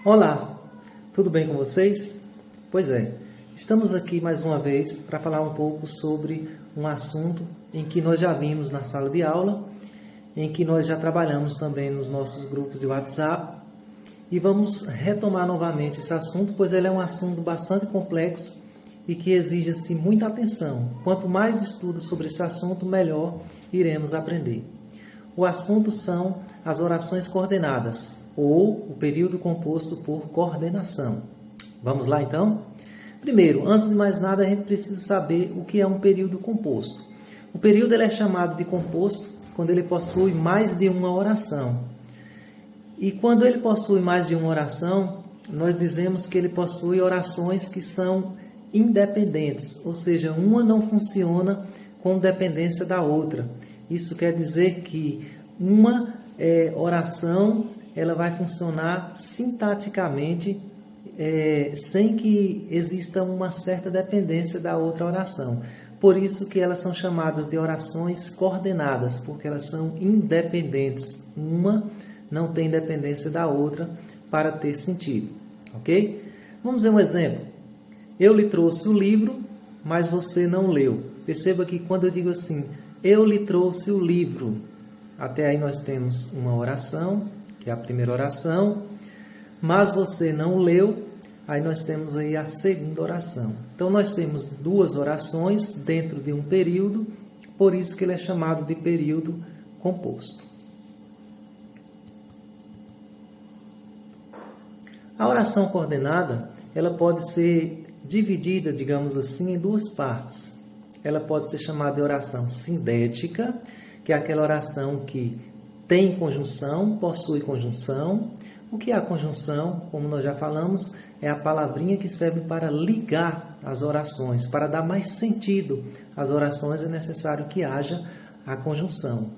Olá, tudo bem com vocês? Pois é, estamos aqui mais uma vez para falar um pouco sobre um assunto em que nós já vimos na sala de aula, em que nós já trabalhamos também nos nossos grupos de WhatsApp e vamos retomar novamente esse assunto, pois ele é um assunto bastante complexo e que exige muita atenção. Quanto mais estudo sobre esse assunto, melhor iremos aprender. O assunto são as orações coordenadas, ou o período composto por coordenação. Vamos lá então? Primeiro, antes de mais nada, a gente precisa saber o que é um período composto. O período ele é chamado de composto quando ele possui mais de uma oração. E quando ele possui mais de uma oração, nós dizemos que ele possui orações que são independentes, ou seja, uma não funciona com dependência da outra. Isso quer dizer que uma oração ela vai funcionar sintaticamente sem que exista uma certa dependência da outra oração. Por isso que elas são chamadas de orações coordenadas, porque elas são independentes. Uma não tem dependência da outra para ter sentido. Ok? Vamos ver um exemplo. Eu lhe trouxe o livro, mas você não leu. Perceba que quando eu digo assim, eu lhe trouxe o livro, até aí nós temos uma oração, que é a primeira oração, mas você não leu, aí nós temos aí a segunda oração. Então nós temos duas orações dentro de um período, por isso que ele é chamado de período composto. A oração coordenada, ela pode ser dividida, digamos assim, em duas partes. Ela pode ser chamada de oração sindética, que é aquela oração que tem conjunção, possui conjunção. O que é a conjunção? Como nós já falamos, é a palavrinha que serve para ligar as orações. Para dar mais sentido às orações é necessário que haja a conjunção.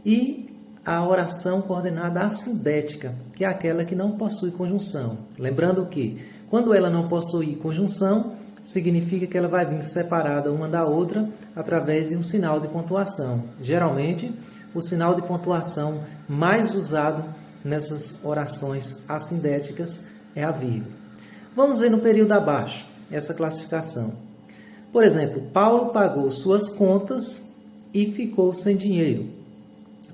E a oração coordenada assindética, que é aquela que não possui conjunção. Lembrando que, quando ela não possui conjunção, significa que ela vai vir separada uma da outra através de um sinal de pontuação. Geralmente, o sinal de pontuação mais usado nessas orações assindéticas é a vírgula. Vamos ver no período abaixo essa classificação. Por exemplo, Paulo pagou suas contas e ficou sem dinheiro.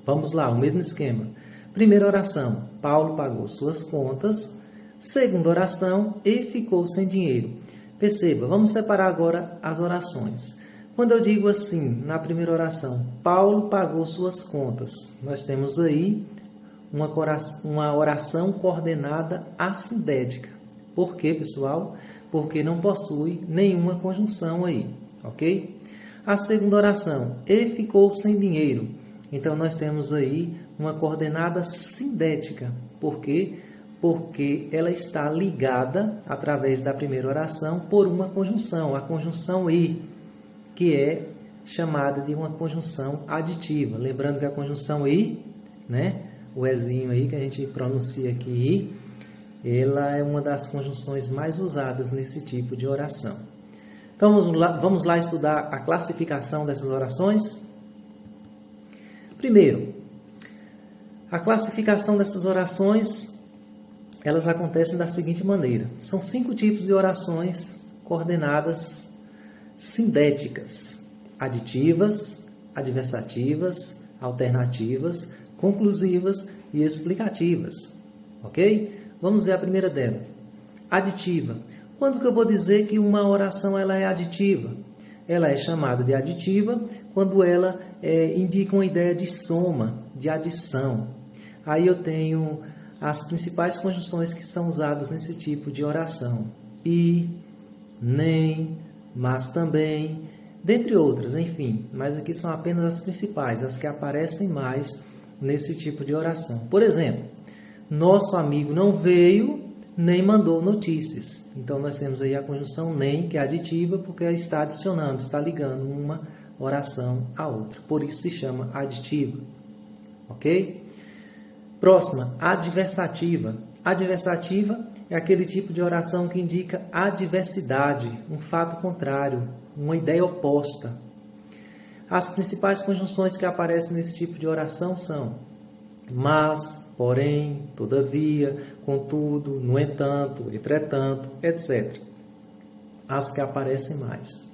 Vamos lá, o mesmo esquema. Primeira oração, Paulo pagou suas contas. Segunda oração, e ficou sem dinheiro. Perceba, vamos separar agora as orações. Quando eu digo assim, na primeira oração, Paulo pagou suas contas, nós temos aí uma oração coordenada assindética. Por quê, pessoal? Porque não possui nenhuma conjunção aí, ok? A segunda oração, e ficou sem dinheiro. Então, nós temos aí uma coordenada sindética. Por quê? Porque ela está ligada, através da primeira oração, por uma conjunção, a conjunção e, que é chamada de uma conjunção aditiva. Lembrando que a conjunção e, o ezinho aí que a gente pronuncia aqui, ela é uma das conjunções mais usadas nesse tipo de oração. Então, vamos lá estudar a classificação dessas orações? Primeiro, a classificação dessas orações elas acontecem da seguinte maneira. São 5 tipos de orações coordenadas sindéticas: aditivas, adversativas, alternativas, conclusivas e explicativas. Ok? Vamos ver a primeira delas. Aditiva. Quando que eu vou dizer que uma oração ela é aditiva? Ela é chamada de aditiva quando ela indica uma ideia de soma, de adição. Aí eu tenho as principais conjunções que são usadas nesse tipo de oração. E, nem, mas também, dentre outras, enfim. Mas aqui são apenas as principais, as que aparecem mais nesse tipo de oração. Por exemplo, nosso amigo não veio, nem mandou notícias. Então, nós temos aí a conjunção nem, que é aditiva, porque ela está adicionando, está ligando uma oração à outra. Por isso se chama aditiva. Ok? Próxima, adversativa. Adversativa é aquele tipo de oração que indica adversidade, um fato contrário, uma ideia oposta. As principais conjunções que aparecem nesse tipo de oração são mas, porém, todavia, contudo, no entanto, entretanto, etc. As que aparecem mais.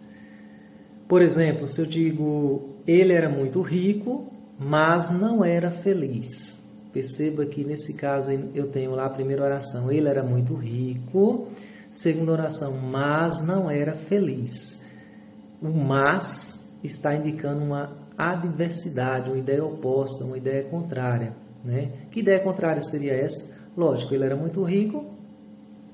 Por exemplo, se eu digo, ele era muito rico, mas não era feliz. Perceba que nesse caso eu tenho lá a primeira oração, ele era muito rico. Segunda oração, mas não era feliz. O mas está indicando uma adversidade, uma ideia oposta, uma ideia contrária, né? Que ideia contrária seria essa? Lógico, ele era muito rico,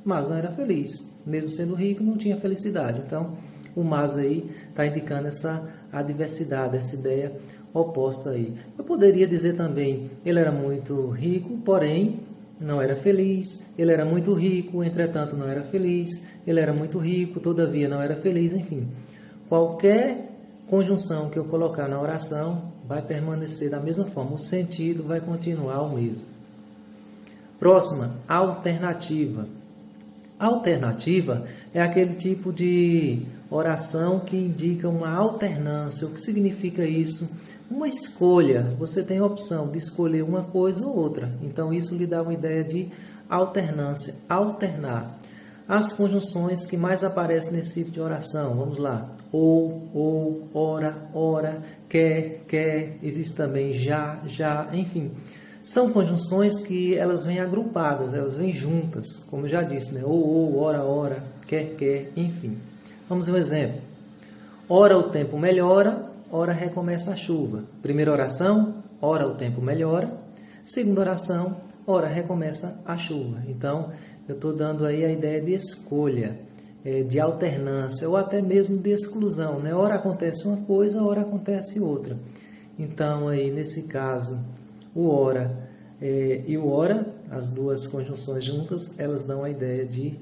mas não era feliz. Mesmo sendo rico, não tinha felicidade. Então, o mas aí está indicando essa adversidade, essa ideia oposta aí. Eu poderia dizer também, ele era muito rico, porém não era feliz. Ele era muito rico, entretanto não era feliz. Ele era muito rico, todavia não era feliz. Enfim, qualquer conjunção que eu colocar na oração vai permanecer da mesma forma. O sentido vai continuar o mesmo. Próxima, alternativa. Alternativa é aquele tipo de oração que indica uma alternância. O que significa isso? Uma escolha. Você tem a opção de escolher uma coisa ou outra. Então, isso lhe dá uma ideia de alternância, alternar. As conjunções que mais aparecem nesse tipo de oração, vamos lá. Ou, ora, quer, existe também já, enfim. São conjunções que elas vêm agrupadas, elas vêm juntas, como eu já disse, né? Ou, ora, quer, enfim. Vamos ver um exemplo. Ora o tempo melhora, ora recomeça a chuva. Primeira oração, ora o tempo melhora. Segunda oração, ora recomeça a chuva. Então, eu estou dando aí a ideia de escolha, de alternância, ou até mesmo de exclusão, né? Ora acontece uma coisa, ora acontece outra. Então, aí, nesse caso, o ora e o ora, as duas conjunções juntas, elas dão a ideia de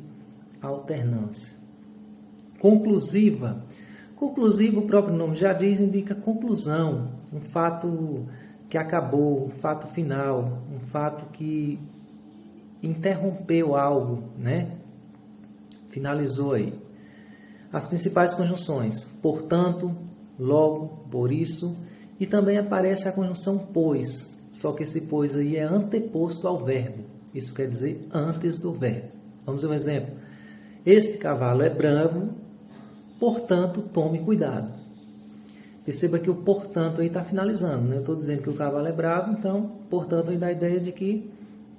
alternância. Conclusiva. Conclusiva, o próprio nome já diz, indica conclusão, um fato que acabou, um fato final, um fato que interrompeu algo, né? Finalizou aí. As principais conjunções, portanto, logo, por isso, e também aparece a conjunção pois, só que esse pois aí é anteposto ao verbo. Isso quer dizer antes do verbo. Vamos ver um exemplo. Este cavalo é bravo, portanto, tome cuidado. Perceba que o portanto aí está finalizando, né? Eu estou dizendo que o cavalo é bravo, então, portanto, aí dá a ideia de que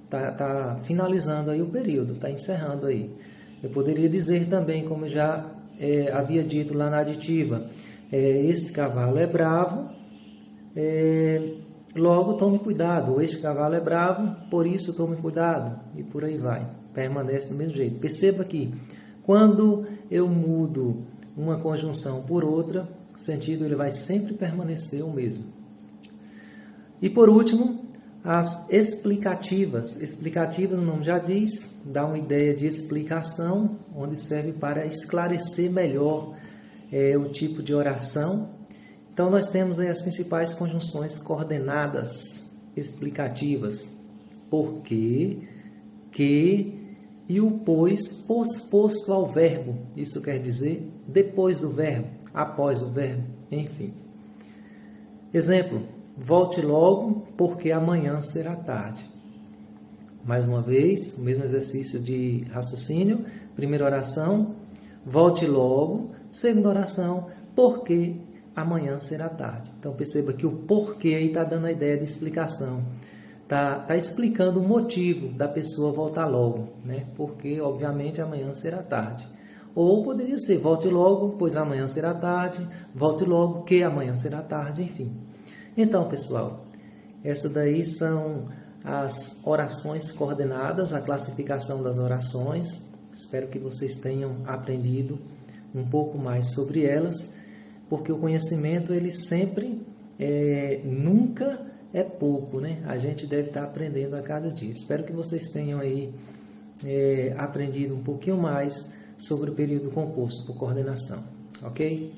está finalizando aí o período, está encerrando aí. Eu poderia dizer também, como já havia dito lá na aditiva, este cavalo é bravo, logo tome cuidado. Ou este cavalo é bravo, por isso tome cuidado. E por aí vai. Permanece do mesmo jeito. Perceba que quando eu mudo uma conjunção por outra, o sentido ele vai sempre permanecer o mesmo. E por último, as explicativas. Explicativas, o nome já diz, dá uma ideia de explicação, onde serve para esclarecer melhor o tipo de oração. Então, nós temos aí as principais conjunções coordenadas explicativas. Porque, que e o pois posposto ao verbo. Isso quer dizer depois do verbo, após o verbo, enfim. Exemplo, volte logo porque amanhã será tarde. Mais uma vez, o mesmo exercício de raciocínio. Primeira oração, volte logo. Segunda oração, porque amanhã será tarde. Então, perceba que o porquê aí está dando a ideia de explicação. Está explicando o motivo da pessoa voltar logo, né? Porque, obviamente, amanhã será tarde. Ou poderia ser, volte logo, pois amanhã será tarde. Volte logo, que amanhã será tarde, enfim. Então, pessoal, essas daí são as orações coordenadas, a classificação das orações. Espero que vocês tenham aprendido um pouco mais sobre elas, porque o conhecimento, ele sempre, nunca é pouco, né? A gente deve estar aprendendo a cada dia. Espero que vocês tenham aí aprendido um pouquinho mais sobre o período composto por coordenação, ok?